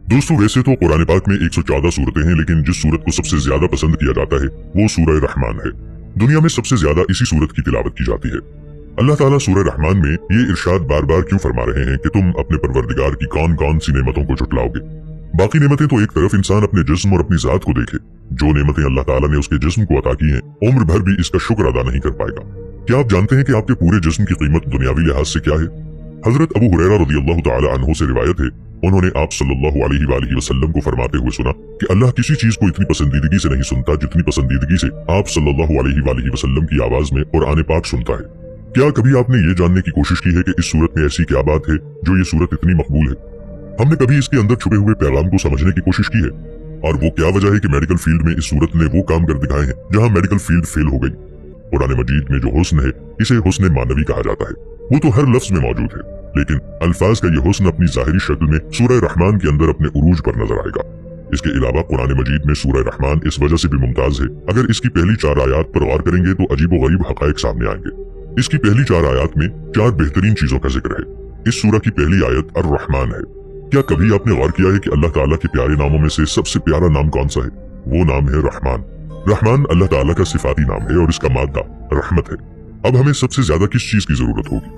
दोस्तों वैसे तो कुरान पाक में 114 सूरतें हैं, लेकिन जिस सूरत को सबसे ज्यादा पसंद किया जाता है वो सूरह रहमान है। दुनिया में सबसे ज्यादा इसी सूरत की तिलावत की जाती है। अल्लाह ताला सूरह रहमान में ये इरशाद बार बार क्यों फरमा रहे हैं कि तुम अपने परवरदिगार की कौन कौन सी नेमतों को झुटलाओगे। बाकी नेमतें तो एक तरफ, इंसान अपने जिस्म और अपनी जात को देखे। जो नेमतें अल्लाह ताला ने उसके जिस्म को अता की हैं, उम्र भर भी इसका शुक्र अदा नहीं कर पाएगा। क्या आप जानते हैं कि आपके पूरे जिस्म की कीमत दुनियावी लिहाज से क्या है? हजरत अबू हुरैरा रज़ियल्लाहु ताला अन्हु से रिवायत है, उन्होंने आप सल्लल्लाहु अलैहि वसल्लम को फरमाते हुए सुना कि अल्लाह किसी चीज को इतनी पसंदीदगी से नहीं सुनता जितनी पसंदीदगी से आप सल्लल्लाहु अलैहि वसल्लम की आवाज में कुरान पाक सुनता है। क्या कभी आपने ये जानने की कोशिश की है कि इस सूरत में ऐसी क्या बात है जो ये सूरत इतनी मकबूल है? हमने कभी इसके अंदर छुपे हुए पैगाम को समझने की कोशिश की है? और वो क्या वजह है कि मेडिकल फील्ड में इस सूरत ने वो काम कर दिखाए हैं जहाँ मेडिकल फील्ड फेल हो गई। कुरान मजीद में जो हुस्न है इसे हुस्न मानवी कहा जाता है। वो तो हर लफ्ज में मौजूद है, लेकिन अल्फाज का ये हुस्न अपनी जाहिरी शक्ल में सूरह रहमान के अंदर अपने उरूज पर नजर आएगा। इसके अलावा कुरान मजीद में सूरह रहमान इस वजह से भी मुमताज है, अगर इसकी पहली 4 आयात पर गौर करेंगे तो अजीब गरीब हकायक सामने आएंगे। इसकी पहली 4 आयात में 4 बेहतरीन चीजों का जिक्र है। इस सूरह की पहली आयत अर-रहमान है। क्या कभी आपने गौर किया है कि अल्लाह ताला के प्यारे नामों में से सबसे प्यारा नाम कौन सा है? वो नाम है रहमान। रहमान अल्लाह ताला का सिफाती नाम है और इसका मादा रहमत है। अब हमें सबसे ज्यादा किस चीज की जरूरत होगी?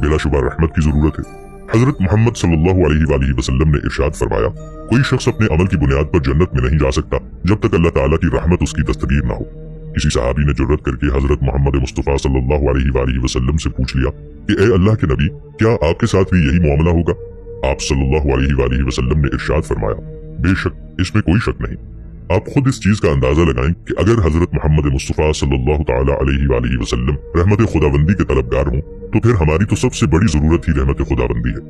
बिलाशुबा रहमत की जरूरत है। हजरत मोहम्मद सल्लल्लाहु अलैहि वसल्लम ने इरशाद फरमाया, कोई शख्स अपने अमल की बुनियाद पर जन्नत में नहीं जा सकता जब तक अल्लाह ताला की रहमत उसकी दस्तगीर ना हो। किसी सहाबी ने जुर्रत करके हजरत मोहम्मद मुस्तफा सल्लल्लाहु अलैहि वसल्लम से पूछ लिया कि ए अल्लाह के नबी, क्या आपके साथ भी यही मामला होगा? आप सल्लल्लाहु अलैहि वसल्लम ने इरशाद फरमाया, बेशक इसमें कोई शक नहीं। आप खुद इस चीज का अंदाजा लगाएं कि अगर हजरत मोहम्मद मुस्तफा सल्लल्लाहु ताला अलैहि वसल्लम रहमत खुदाबंदी के तलबगार हों तो फिर हमारी तो सबसे बड़ी जरूरत ही रहमत खुदाबंदी है।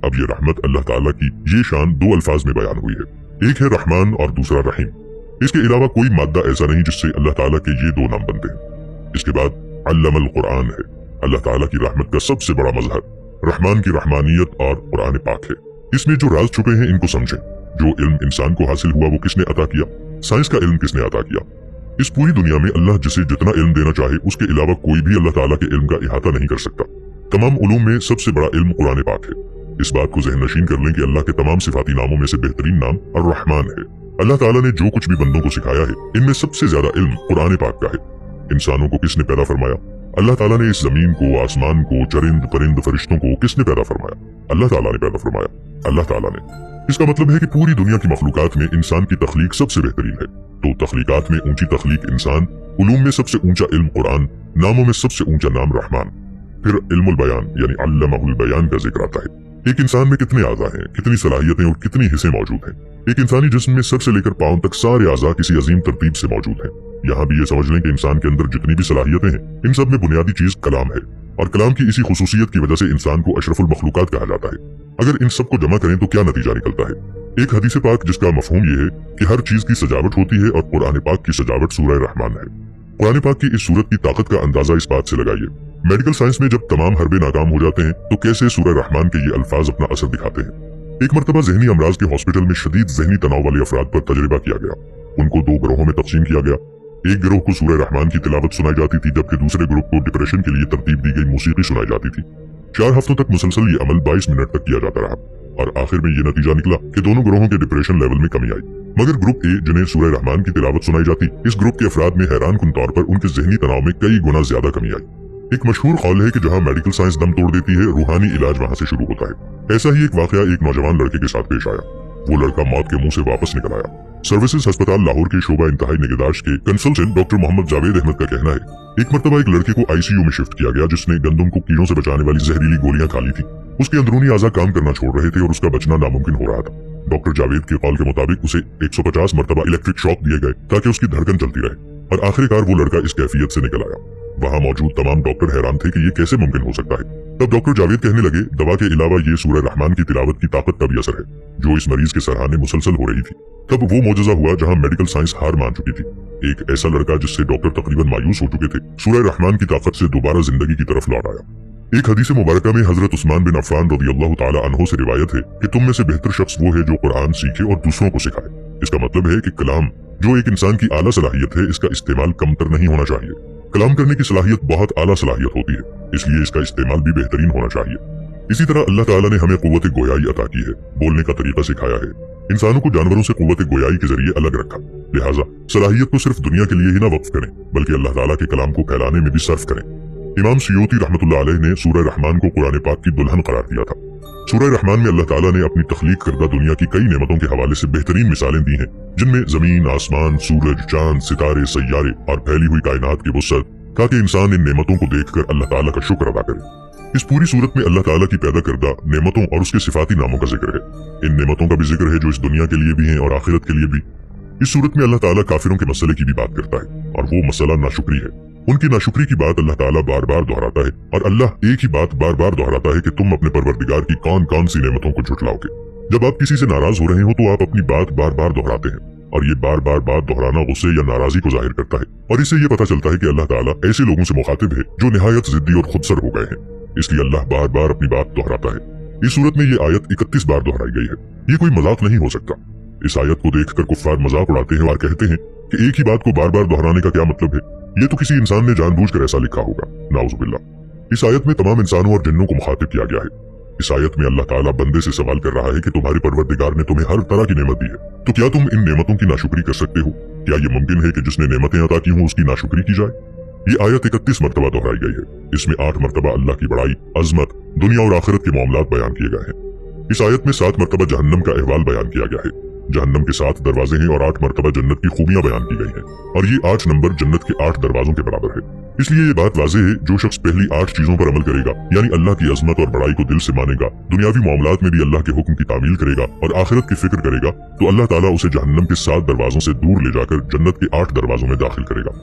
अब ये रहमत अल्लाह ताला की ये शान 2 अल्फाज में बयान हुई है, एक है रहमान और दूसरा रहीम। इसके अलावा कोई मादा ऐसा नहीं जिससे अल्लाह ताला के ये 2 नाम बनते हैं। इसके बाद अल्लमल कुरान है। अल्लाह ताला की रहमत का सबसे बड़ा मजहर रहमान की रहमानियत और कुरान पाक है। इसमें जो राज छुपे हैं इनको समझें। जो इल्म इंसान को हासिल हुआ वो किसने अता किया? साइंस का इल्म किसने अता किया? इस पूरी दुनिया में अल्लाह जिसे जितना इल्म देना चाहे उसके अलावा कोई भी अल्लाह ताला के इल्म का इहाता नहीं कर सकता। तमाम उलूम में सबसे बड़ा इल्म कुरान पाक है। इस बात को ज़हन नशीन कर लें कि अल्लाह के तमाम सिफाती नामों में से बेहतरीन नाम अर-रहमान है। अल्लाह ताला ने जो कुछ भी बंदों को सिखाया है इनमें सबसे ज्यादा इल्म कुरान पाक का है। इंसानों को किसने पैदा फरमाया? अल्लाह ताला ने इस जमीन को, आसमान को, चरिंद परिंद फरिश्तों को किसने पैदा फरमाया? अल्लाह ताला ने पैदा फरमाया, अल्लाह ताला ने। इसका मतलब है कि पूरी दुनिया की मखलूकात में इंसान की तख्लीक सबसे बेहतरीन है। तो तख्लीकात में ऊंची तख्लीक इंसान, उलूम में सबसे ऊंचा इल्म कुरान, नामों में सबसे ऊंचा नाम रहमान। फिर इल्मुल बयान यानी अल्लमहुल बयान का जिक्र आता है। एक इंसान में कितने आज़ा हैं, कितनी सलाहियतें और कितनी हिस्से मौजूद हैं। एक इंसानी जिस्म में सर से लेकर पांव तक सारे आज़ा किसी अजीम तरतीब से मौजूद हैं। यहाँ भी ये समझ लें कि इंसान के अंदर जितनी भी सलाहियतें हैं इन सब में बुनियादी चीज कलाम है, और कलाम की इसी खुसूसियत की वजह से इंसान को अशरफुल मखलूकात कहा जाता है। अगर इन सब को जमा करें तो क्या नतीजा निकलता है? एक हदीस पाक जिसका मफहूम ये है कि हर चीज की सजावट होती है और कुरान पाक की सजावट सूरह रहमान है। कुरान पाक की इस सूरत की ताकत का अंदाजा इस बात से लगाइए, मेडिकल साइंस में जब तमाम हरबे नाकाम हो जाते हैं तो कैसे सूरह रहमान के ये अल्फाज अपना असर दिखाते हैं। एक मरतबा जहनी अमराज के हॉस्पिटल में शदीद जहनी तनाव वाले अफराद पर तजर्बा किया गया। उनको 2 गिरोहों में तकसीम किया गया। एक गिरोह को सूरह रहमान की तिलावत सुनाई जाती थी, जबकि दूसरे ग्रुप को डिप्रेशन के लिए तरतीब दी गई मौसीकी सुनाई जाती थी। 4 हफ्तों तक मुसलसल ये अमल 22 मिनट तक किया जाता रहा और आखिर में ये नतीजा निकला कि दोनों ग्रोहों के डिप्रेशन लेवल में कमी आई। मगर ग्रुप ए जिन्हें सूरह रहमान की तिलावत सुनाई जाती, इस ग्रुप के अफराद में हैरान कुन तौर पर उनके जहनी तनाव में कई गुना ज्यादा कमी आई। एक मशहूर कौल है कि जहाँ मेडिकल साइंस दम तोड़ देती है, रूहानी इलाज वहाँ से शुरू होता है। ऐसा ही एक वाकया एक नौजवान लड़के के साथ पेश आया। वो लड़का मौत के मुंह से वापस निकल आया। सर्विसेज अस्पताल लाहौर के शोबा इंतहाई निगहदाश्त के कंसल्टेंट डॉक्टर मोहम्मद जावेद अहमद का कहना है, एक मरतबा एक लड़के को आईसीयू में शिफ्ट किया गया जिसने गंदम को कीड़ों से बचाने वाली जहरीली गोलियां खा ली थी। उसके अंदरूनी आज़ा काम करना छोड़ रहे थे और उसका बचना नामुमकिन हो रहा था। डॉक्टर जावेद के कौल के मुताबिक उसे 150 मरतबा इलेक्ट्रिक शॉक दिए गए ताकि उसकी धड़कन चलती रहे, और आखिरकार वो लड़का इस कैफियत से निकल आया। वहाँ मौजूद तमाम डॉक्टर हैरान थे कि ये कैसे मुमकिन हो सकता है। तब डॉक्टर जावेद कहने लगे, दवा के अलावा ये सूरह रहमान की तिलावत की ताकत का भी असर है जो इस मरीज के सराहने मुसलसल हो रही थी। तब वो मौजज़ा हुआ जहाँ मेडिकल साइंस हार मान चुकी थी। एक ऐसा लड़का जिससे डॉक्टर तकरीबन मायूस हो चुके थे, सूरह रहमान की ताकत से दोबारा जिंदगी की तरफ लौट आया। एक हदीस मुबारका में हजरत उस्मान बिन अफ़्फ़ान रज़ियल्लाहु ताला अन्हु से रिवायत है कि तुम में से बेहतर शख्स वो है जो कुरान सीखे और दूसरों को सिखाए। इसका मतलब है कि कलाम जो एक इंसान की आला सलाहियत है, इसका इस्तेमाल कमतर नहीं होना चाहिए। कलाम करने की सलाहियत बहुत आला सलाहियत होती है, इसलिए इसका इस्तेमाल भी बेहतरीन होना चाहिए। इसी तरह अल्लाह ताला ने हमें कुव्वत गोयाई अता की है, बोलने का तरीका सिखाया है। इंसानों को जानवरों से कुव्वत गोयाई के जरिए अलग रखा, लिहाजा सलाहियत को सिर्फ दुनिया के लिए ही ना वक्फ करें बल्कि अल्लाह ताला के कलाम को फैलाने में भी सर्फ करें। इमाम सियूती रहमतुल्लाह अलैह ने सूरह रहमान को कुरान पाक की दुल्हन करार दिया था। सूरह रहमान में अल्लाह ताला ने अपनी तख्लीक करदा दुनिया की कई नेमतों के हवाले से बेहतरीन मिसालें दी हैं, जिनमें जमीन, आसमान, सूरज, चांद, सितारे, सैयारे और फैली हुई कायनात की वुसअत, ताकि इंसान इन नेमतों को देखकर अल्लाह ताला का शुक्र अदा करे। इस पूरी सूरत में अल्लाह ताला की पैदा करदा नेमतों और उसके सिफाती नामों का जिक्र है। इन नेमतों का भी जिक्र है जो इस दुनिया के लिए भी हैं और आखिरत के लिए भी। इस सूरत में अल्लाह ताला काफिरों के मसले की भी बात करता है, और वो मसला नाशुक्री है। उनकी नाशुक्री की बात अल्लाह ताला बार बार दोहराता है, और अल्लाह एक ही बात बार बार दोहराता है कि तुम अपने परवरदिगार की कौन कौन सी नेमतों को झुठलाओगे। जब आप किसी से नाराज हो रहे हो तो आप अपनी बात बार बार दोहराते हैं, और ये बार बार बात दोहराना गुस्से या नाराजगी को जाहिर करता है, और इससे ये पता चलता है कि अल्लाह ताला ऐसे लोगों से मुखातिब है जो निहायत जिद्दी और खुदसर हो गए हैं। इसलिए अल्लाह बार बार अपनी बात दोहराता है। इस सूरत में ये आयत 31 बार दोहराई गई है। ये कोई मजाक नहीं हो सकता। इस आयत को देखकर कुफ्फार मजाक उड़ाते हैं और कहते हैं कि एक ही बात को बार बार दोहराने का क्या मतलब है, ये तो किसी इंसान ने जानबूझकर ऐसा लिखा होगा। नाउजुबिल्लाह। इस आयत में तमाम इंसानों और जिन्नों को मुखातिब किया गया है। इस आयत में अल्लाह ताला बंदे से सवाल कर रहा है कि तुम्हारे परवरदिगार ने तुम्हें हर तरह की नेमत दी है, तो क्या तुम इन नेमतों की नाशुक्री कर सकते हो? क्या ये मुमकिन है कि जिसने नेमतें अता की हों उसकी नाशुक्री की जाए? ये आयत 31 मरतबा दोहराई गई है। इसमें 8 मरतबा अल्लाह की बड़ाई, अजमत, दुनिया और आखिरत के मामलात बयान किए गए हैं। इस आयत में 7 मरतबा जहन्नम का अहवाल बयान किया गया है। जहन्नम के 7 दरवाजे हैं और 8 मरतबा जन्नत की खूबियां बयान की गई हैं, और ये 8 नंबर जन्नत के 8 दरवाजों के बराबर है। इसलिए ये बात वाज़ेह है, जो शख्स पहली 8 चीजों पर अमल करेगा, यानी अल्लाह की अजमत और बड़ाई को दिल से मानेगा, दुनियावी मामलात में भी अल्लाह के हुक्म की तामील करेगा और आखिरत की फिक्र करेगा, तो अल्लाह ताला उसे जहन्नम के 7 दरवाजों से दूर ले जाकर जन्नत के 8 दरवाजों में दाखिल करेगा।